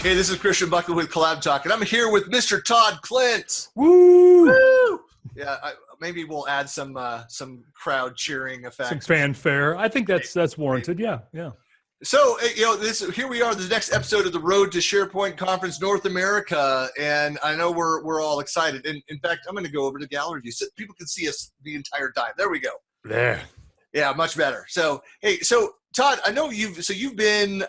Hey, this is Christian Buckley with Collab Talk, and I'm here with Mr. Todd Clint. Woo! Woo! Yeah, maybe we'll add some crowd cheering effect. Some fanfare. I think that's warranted. Yeah. So, here we are, the next episode of the Road to SharePoint Conference North America, and I know we're all excited. And in fact, I'm going to go over to gallery view so people can see us the entire time. There we go. There. Yeah, much better. So, hey, Todd, I know you've been,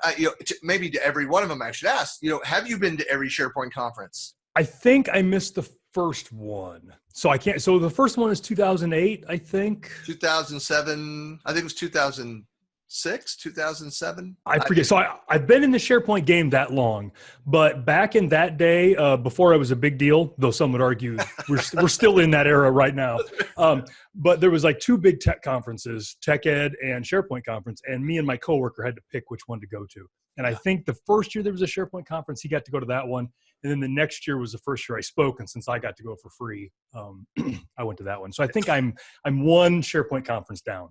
maybe to every one of them. I should ask, have you been to every SharePoint conference? I think I missed the first one, so I can't. So the first one is 2008, I think. 2007. I think it was 2006, 2007. I forget. So I've been in the SharePoint game that long, but back in that day, before I was a big deal, though some would argue we're still in that era right now. But there was like two big tech conferences, Tech Ed and SharePoint Conference, and me and my coworker had to pick which one to go to. And I think the first year there was a SharePoint conference, he got to go to that one. And then the next year was the first year I spoke. And since I got to go for free, I went to that one. So I think I'm one SharePoint conference down.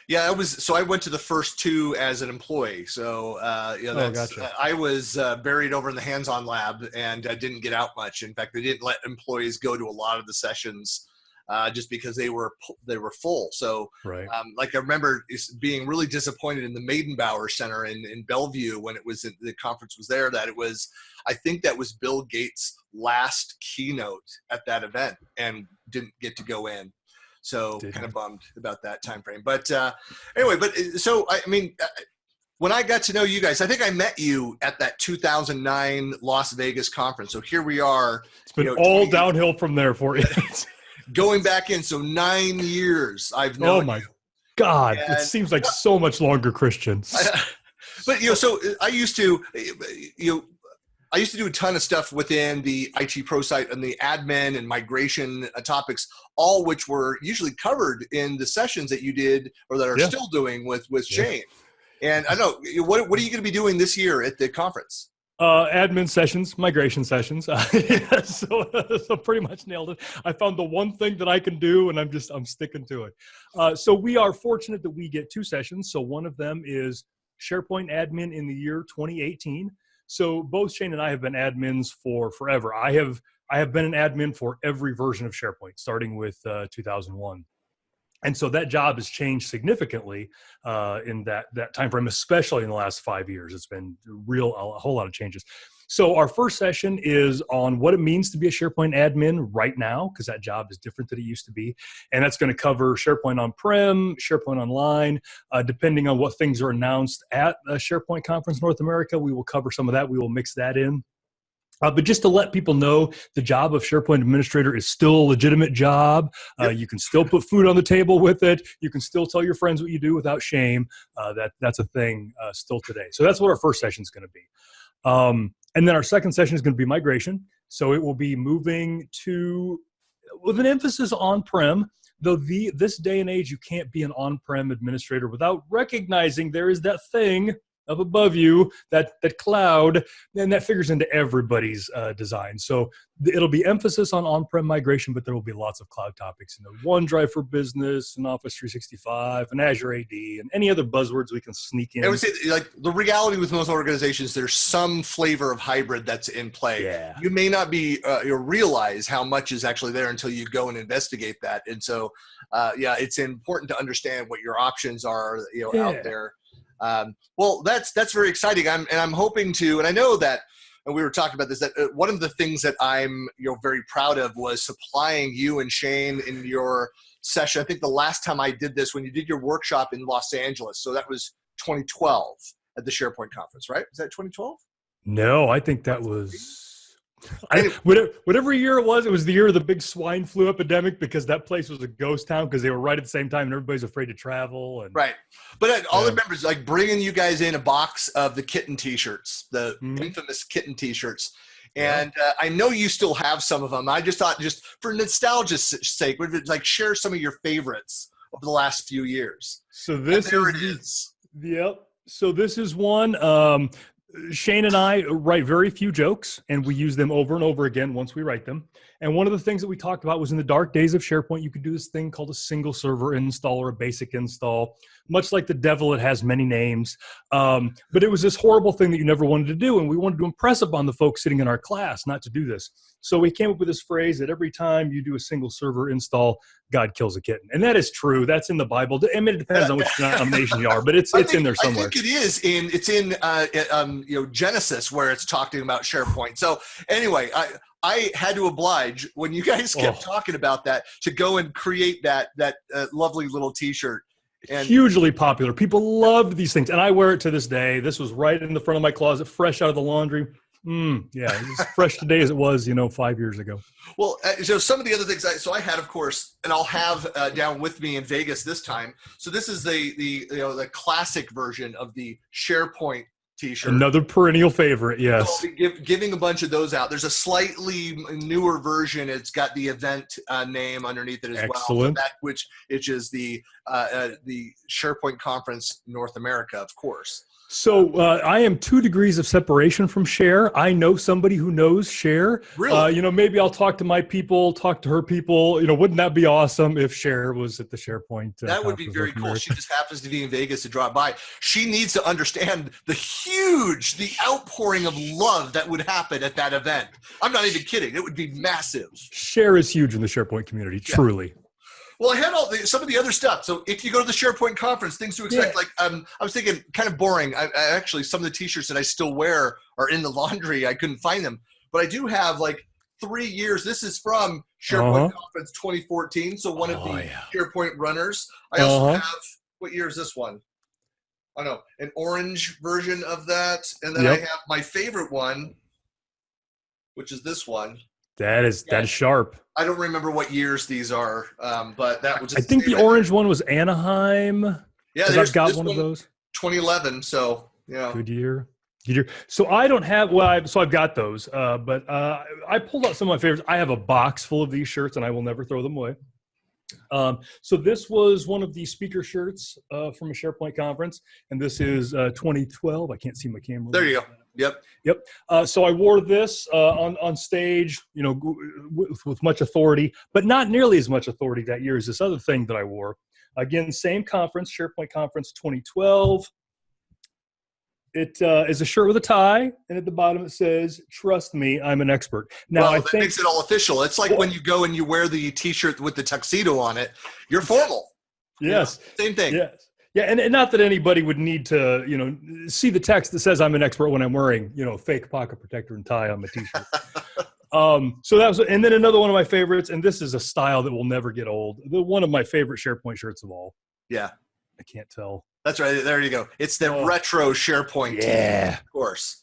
Yeah, I went to the first two as an employee. So, Gotcha. I was buried over in the hands-on lab and I didn't get out much. In fact, they didn't let employees go to a lot of the sessions just because they were full. So, right. I remember being really disappointed in the Maidenbauer Center in Bellevue when the conference was there, that I think that was Bill Gates' last keynote at that event and didn't get to go in. So kind of bummed about that time frame. But anyway, when I got to know you guys, I think I met you at that 2009 Las Vegas conference. So here we are. It's been all downhill from there for you. Going back in, so 9 years I've known. Oh my God, it seems like so much longer, Christian. But so I used to do a ton of stuff within the IT Pro site and the admin and migration topics, all which were usually covered in the sessions that you did or that are still doing with Shane. And I know, what are you going to be doing this year at the conference? Admin sessions, migration sessions. So pretty much nailed it. I found the one thing that I can do, and I'm sticking to it. So we are fortunate that we get two sessions. So one of them is SharePoint admin in the year 2018. So both Shane and I have been admins for forever. I have been an admin for every version of SharePoint, starting with 2001. And so that job has changed significantly in that time frame, especially in the last 5 years. It's been a whole lot of changes. So our first session is on what it means to be a SharePoint admin right now, because that job is different than it used to be. And that's going to cover SharePoint on-prem, SharePoint online, depending on what things are announced at a SharePoint Conference North America. We will cover some of that. We will mix that in. But just to let people know, the job of SharePoint administrator is still a legitimate job. You can still put food on the table with it. You can still tell your friends what you do without shame. That's a thing still today. So that's what our first session is going to be. And then our second session is going to be migration. So it will be moving with an emphasis on-prem, though this day and age, you can't be an on-prem administrator without recognizing there is that thing up above you, that cloud, and that figures into everybody's design. So it'll be emphasis on on-prem migration, but there will be lots of cloud topics in the OneDrive for Business and Office 365 and Azure AD and any other buzzwords we can sneak in. I would say, the reality with most organizations, there's some flavor of hybrid that's in play. Yeah. You may not be realize how much is actually there until you go and investigate that. And so, it's important to understand what your options are, out there. Well, that's very exciting. I'm hoping to, and I know that, and we were talking about this, that one of the things that I'm very proud of was supplying you and Shane in your session. I think the last time I did this, when you did your workshop in Los Angeles, so that was 2012 at the SharePoint conference, right? Was that 2012? No, I think that was... whatever year it was the year of the big swine flu epidemic, because that place was a ghost town because they were right at the same time and everybody's afraid to travel. And right. But all I remember is bringing you guys in a box of the kitten T-shirts, the infamous kitten T-shirts. And I know you still have some of them. I just thought, just for nostalgia's sake, would share some of your favorites of the last few years. So this is. Yep. So this is one. Shane and I write very few jokes, and we use them over and over again once we write them. And one of the things that we talked about was in the dark days of SharePoint, you could do this thing called a single server install or a basic install. Much like the devil, it has many names. But it was this horrible thing that you never wanted to do. And we wanted to impress upon the folks sitting in our class not to do this. So we came up with this phrase that every time you do a single server install, God kills a kitten. And that is true. That's in the Bible. I mean, it depends on which denomination you are, but it's in there somewhere. I think it is in Genesis, where it's talking about SharePoint. So anyway, I had to oblige when you guys kept talking about that to go and create that lovely little T-shirt. And hugely popular. People loved these things, and I wear it to this day. This was right in the front of my closet, fresh out of the laundry. Yeah, it's fresh today as it was, 5 years ago. Well, so some of the other things I had, of course, and I'll have down with me in Vegas this time. So this is the classic version of the SharePoint T-shirt. Another perennial favorite, yes. So giving a bunch of those out. There's a slightly newer version. It's got the event name underneath it as well. Which is the SharePoint Conference North America, of course. So I am 2 degrees of separation from Cher. I know somebody who knows Cher. Really? Maybe I'll talk to my people, talk to her people. Wouldn't that be awesome if Cher was at the SharePoint? That would be very cool. She just happens to be in Vegas to drop by. She needs to understand the outpouring of love that would happen at that event. I'm not even kidding. It would be massive. Cher is huge in the SharePoint community, truly. Well, I had some of the other stuff. So if you go to the SharePoint conference, things to expect. Like I was thinking, kind of boring. I actually, some of the T-shirts that I still wear are in the laundry. I couldn't find them, but I do have 3 years. This is from SharePoint Conference 2014. So one of the SharePoint runners. I also have, what year is this one? Oh no, an orange version of that, and then I have my favorite one, which is this one. That is sharp. I don't remember what years these are, but that was. I think the orange one was Anaheim. Yeah, I've got one of those. 2011. So good year. So I don't have. Well, I've got those, but I pulled out some of my favorites. I have a box full of these shirts, and I will never throw them away. So this was one of the speaker shirts from a SharePoint conference, and this is 2012. I can't see my camera. There you go. Yep. So I wore this on stage, with much authority, but not nearly as much authority that year as this other thing that I wore. Again, same conference, SharePoint Conference 2012. It is a shirt with a tie, and at the bottom it says, "Trust me, I'm an expert." Now, that makes it all official. It's like when you go and you wear the T-shirt with the tuxedo on it, you're formal. Yes. Same thing. Yes. Yeah, and not that anybody would need to, see the text that says I'm an expert when I'm wearing, fake pocket protector and tie on my T-shirt. So that was, and then another one of my favorites, and this is a style that will never get old. One of my favorite SharePoint shirts of all. Yeah. I can't tell. That's right. There you go. It's the retro SharePoint. Yeah. Of course.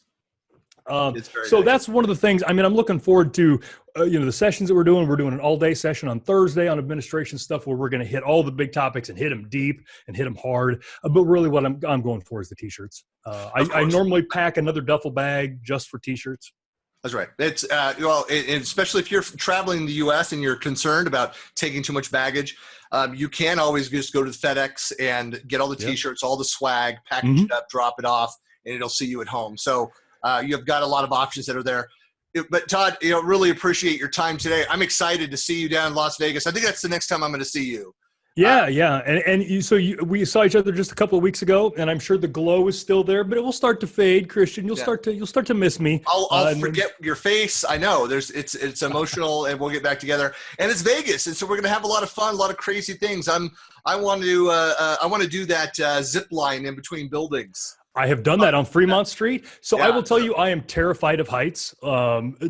So nice. That's one of the things. I mean, I'm looking forward to, the sessions that we're doing. We're doing an all-day session on Thursday on administration stuff where we're going to hit all the big topics and hit them deep and hit them hard. But really what I'm going for is the T-shirts. I normally pack another duffel bag just for T-shirts. That's right. It's especially if you're traveling in the U.S. and you're concerned about taking too much baggage, you can always just go to the FedEx and get all the T-shirts, all the swag, package it up, drop it off, and it'll see you at home. So you've got a lot of options that are there. But Todd, really appreciate your time today. I'm excited to see you down in Las Vegas. I think that's the next time I'm going to see you. Yeah. We saw each other just a couple of weeks ago, and I'm sure the glow is still there, but it will start to fade. Christian, you'll start to miss me. I'll forget your face. I know it's emotional, and we'll get back together. And it's Vegas, and so we're gonna have a lot of fun, a lot of crazy things. I want to do that zip line in between buildings. I have done that on Fremont Street. So I will tell you, I am terrified of heights,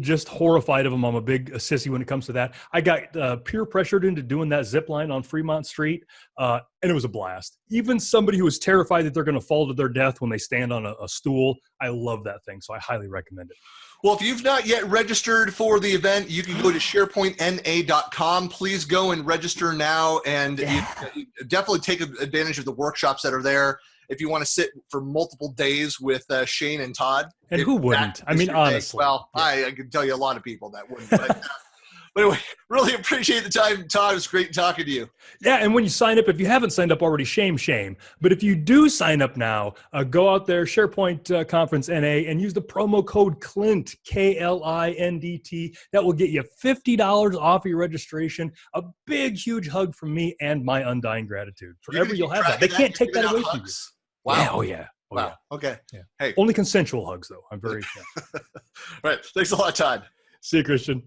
just horrified of them. I'm a big sissy when it comes to that. I got peer pressured into doing that zip line on Fremont Street, and it was a blast. Even somebody who is terrified that they're going to fall to their death when they stand on a stool, I love that thing. So I highly recommend it. Well, if you've not yet registered for the event, you can go to SharePointNA.com. Please go and register now, and you definitely take advantage of the workshops that are there. If you want to sit for multiple days with Shane and Todd. And who wouldn't? I mean, honestly. Well, I can tell you a lot of people that wouldn't. But anyway, really appreciate the time, Todd. It was great talking to you. Yeah, and when you sign up, if you haven't signed up already, shame. But if you do sign up now, go out there, SharePoint Conference NA, and use the promo code CLINT, KLINDT. That will get you $50 off your registration. A big, huge hug from me and my undying gratitude. Forever you'll have that. They can't take that away from you. Wow. Yeah, oh, yeah. Oh, wow. Yeah. Okay. Yeah. Hey. Only consensual hugs, though. I'm very. All right. Thanks a lot, Todd. See you, Christian.